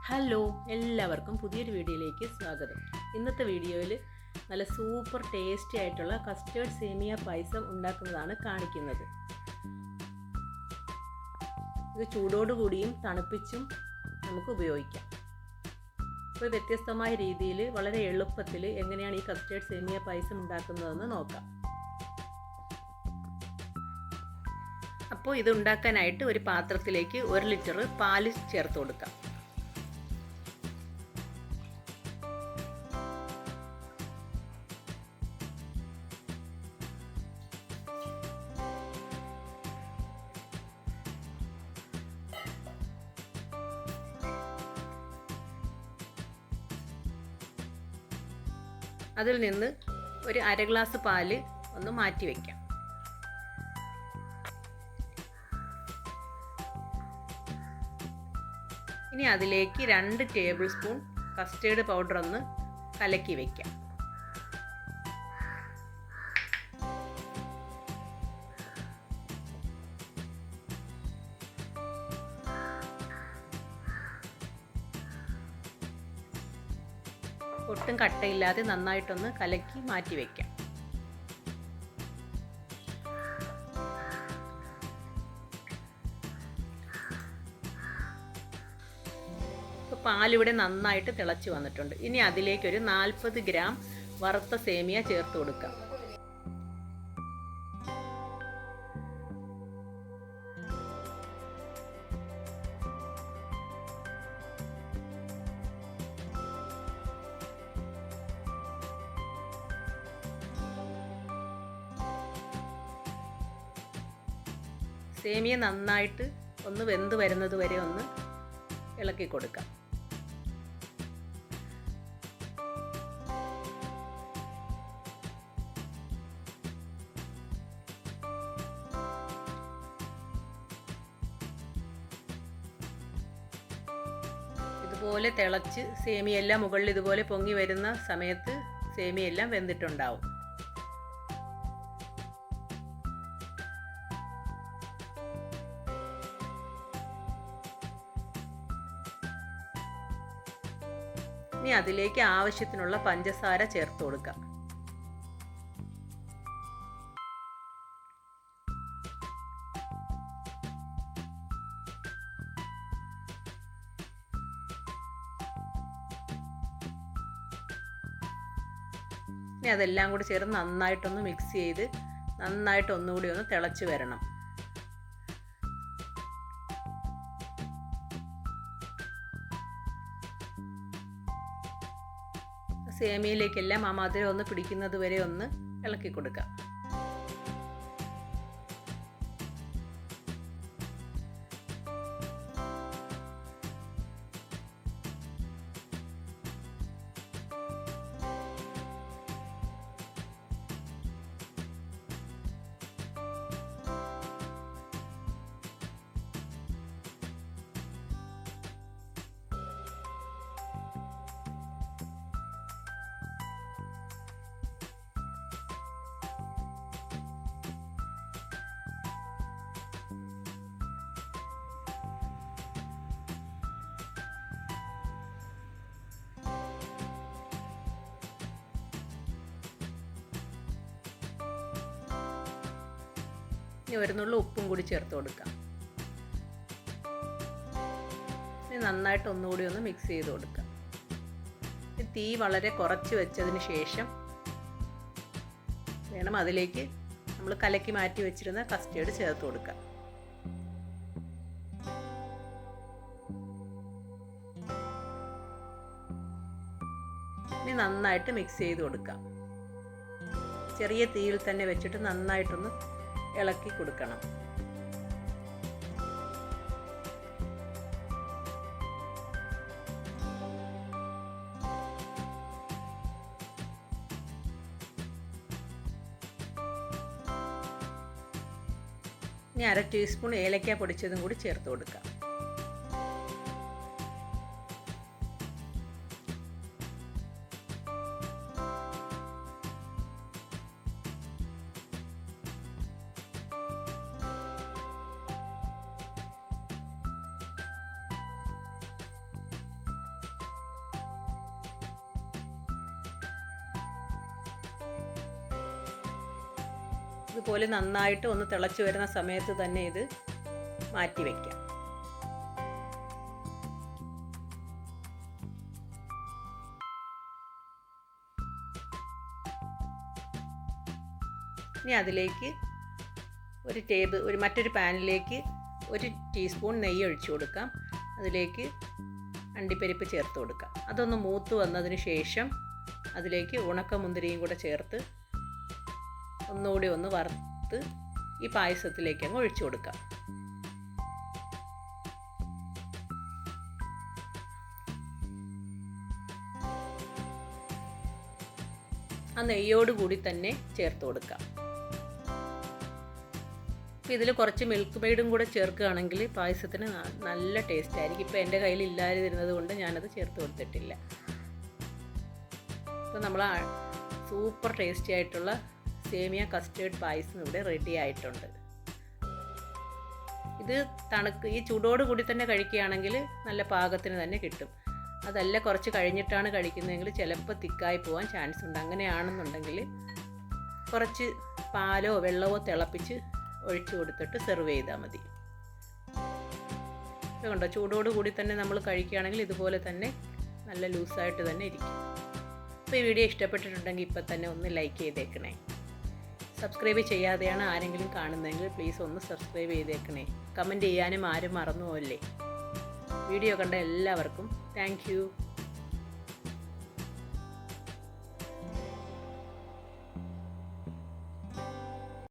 Hello, എല്ലാവർക്കും പുതിയൊരു വീഡിയോയിലേക്ക് സ്വാഗതം. ഇന്നത്തെ വീഡിയോയിൽ നല്ല സൂപ്പർ ടേസ്റ്റി ആയിട്ടുള്ള കസ്റ്റേർഡ് സേമിയ പായസം ഉണ്ടാക്കുന്നതാണ് കാണിക്കുന്നത്. ഇത് ചൂടോടുകൂടിയും തണുപ്പിച്ചും നമുക്ക് ഉപയോഗിക്കാം. ഇപ്പോൾ വ്യത്യസ്തമായ രീതിയിൽ വളരെ എളുപ്പത്തിൽ എങ്ങനെയാണ് ഈ കസ്റ്റേർഡ് സേമിയ പായസം ഉണ്ടാക്കുന്നതെന്ന് നോക്കാം. അപ്പോൾ ഇത് ഉണ്ടാക്കാനായിട്ട് ഒരു പാത്രത്തിലേക്ക് 1 ലിറ്റർ പാല് ചേർത്ത് കൊടുക്കാം. അതിൽ നിന്ന് ഒരു 1/2 ഗ്ലാസ് പാല് ഒന്ന് മാറ്റി വയ്ക്കാം. ഇനി അതിലേക്ക് 2 ടേബിൾ സ്പൂൺ കസ്റ്റേർഡ് പൗഡർ ഒന്ന് കലക്കി വയ്ക്കാം. ഒട്ടും കട്ടയില്ലാതെ നന്നായിട്ടൊന്ന് കലക്കി മാറ്റി വയ്ക്കാം. പാലിവിടെ നന്നായിട്ട് തിളച്ച് വന്നിട്ടുണ്ട്. ഇനി അതിലേക്കൊരു 40 ഗ്രാം വറുത്ത സേമിയ ചേർത്ത് കൊടുക്കാം. സേമിയ നന്നായിട്ട് ഒന്ന് വെന്ത് വരുന്നത് വരെ ഒന്ന് ഇളക്കി കൊടുക്കാം. ഇതുപോലെ തിളച്ച് സേമിയെല്ലാം മുകളിൽ ഇതുപോലെ പൊങ്ങി വരുന്ന സമയത്ത് സേമിയെല്ലാം വെന്തിട്ടുണ്ടാവും. ഇനി അതിലേക്ക് ആവശ്യത്തിനുള്ള പഞ്ചസാര ചേർത്ത് കൊടുക്കാം. ഇനി അതെല്ലാം കൂടി ചേർന്ന് നന്നായിട്ടൊന്ന് മിക്സ് ചെയ്ത് നന്നായിട്ട് ഒന്നുകൂടി ഒന്ന് തിളച്ച് വരണം. സേമിയയിലേക്കെല്ലാം ആ മധുരം ഒന്ന് പിടിക്കുന്നത് വരെ ഒന്ന് ഇളക്കി കൊടുക്കാം. ഇനി ഒരു നുള്ളു ഉപ്പും കൂടി ചേർത്ത് കൊടുക്കാം. ഇനി നന്നായിട്ട് ഒന്നുകൂടി ഒന്ന് മിക്സ് ചെയ്ത് കൊടുക്കാം. തീ വളരെ കുറച്ച് വെച്ചതിന് ശേഷം വേണം അതിലേക്ക് നമ്മൾ കലക്കി മാറ്റി വെച്ചിരുന്ന കസ്റ്റേർഡ് ചേർത്ത് കൊടുക്കാം. ഇനി നന്നായിട്ട് മിക്സ് ചെയ്ത് കൊടുക്കാം. ചെറിയ തീയിൽ തന്നെ വെച്ചിട്ട് നന്നായിട്ടൊന്ന് ഇളക്കി കൊടുക്കണം. ഇനി 1/2 ടീസ്പൂൺ ഏലക്ക പൊടിച്ചതും കൂടി ചേർത്ത് കൊടുക്കാം. ഇതുപോലെ നന്നായിട്ട് ഒന്ന് തിളച്ച് വരുന്ന സമയത്ത് തന്നെ ഇത് മാറ്റി വയ്ക്കാം. ഇനി അതിലേക്ക് മറ്റൊരു പാനിലേക്ക് 1 ടീസ്പൂൺ നെയ്യ് ഒഴിച്ചു കൊടുക്കാം. അതിലേക്ക് അണ്ടിപ്പരിപ്പ് ചേർത്ത് കൊടുക്കാം. അതൊന്ന് മൂത്ത് വന്നതിന് ശേഷം അതിലേക്ക് ഉണക്കമുന്തിരിയും കൂടെ ചേർത്ത് ഒന്നുകൂടി ഒന്ന് വറുത്ത് ഈ പായസത്തിലേക്ക് അങ്ങ് ഒഴിച്ചു കൊടുക്കാം. ആ നെയ്യോടുകൂടി തന്നെ ചേർത്ത് കൊടുക്കാം. അപ്പോൾ ഇതിൽ കുറച്ച് മിൽക്ക് മെയ്ഡും കൂടെ ചേർക്കുകയാണെങ്കിൽ പായസത്തിന് നല്ല ടേസ്റ്റ് ആയിരിക്കും. ഇപ്പോൾ എൻ്റെ കയ്യിൽ ഇല്ലാതിരുന്നത് കൊണ്ട് ഞാനത് ചേർത്ത് കൊടുത്തിട്ടില്ല. അപ്പോൾ നമ്മൾ സൂപ്പർ ടേസ്റ്റി ആയിട്ടുള്ള സേമിയ കസ്റ്റേർഡ് പായസം ഇവിടെ റെഡി ആയിട്ടുണ്ട്. ഇത് ഈ ചൂടോട് കൂടി തന്നെ കഴിക്കുകയാണെങ്കിൽ നല്ല പാകത്തിന് തന്നെ കിട്ടും. അതല്ല കുറച്ച് കഴിഞ്ഞിട്ടാണ് കഴിക്കുന്നതെങ്കിൽ ചിലപ്പോൾ തിക്കായി പോകാൻ ചാൻസ് ഉണ്ട്. അങ്ങനെയാണെന്നുണ്ടെങ്കിൽ കുറച്ച് പാലോ വെള്ളമോ തിളപ്പിച്ച് ഒഴിച്ചു കൊടുത്തിട്ട് സെർവ് ചെയ്താൽ മതി. അതുകൊണ്ടോ ചൂടോട് കൂടി തന്നെ നമ്മൾ കഴിക്കുകയാണെങ്കിൽ ഇതുപോലെ തന്നെ നല്ല ലൂസായിട്ട് തന്നെ ഇരിക്കും. അപ്പോൾ ഈ വീഡിയോ ഇഷ്ടപ്പെട്ടിട്ടുണ്ടെങ്കിൽ ഇപ്പം തന്നെ ഒന്ന് ലൈക്ക് ചെയ്തേക്കണേ. സബ്സ്ക്രൈബ് ചെയ്യാതെയാണ് ആരെങ്കിലും കാണുന്നതെങ്കിൽ പ്ലീസ് ഒന്ന് സബ്സ്ക്രൈബ് ചെയ്തേക്കണേ. കമൻറ്റ് ചെയ്യാനും ആരും മറന്നു പോകല്ലേ. വീഡിയോ കണ്ട എല്ലാവർക്കും താങ്ക് യു.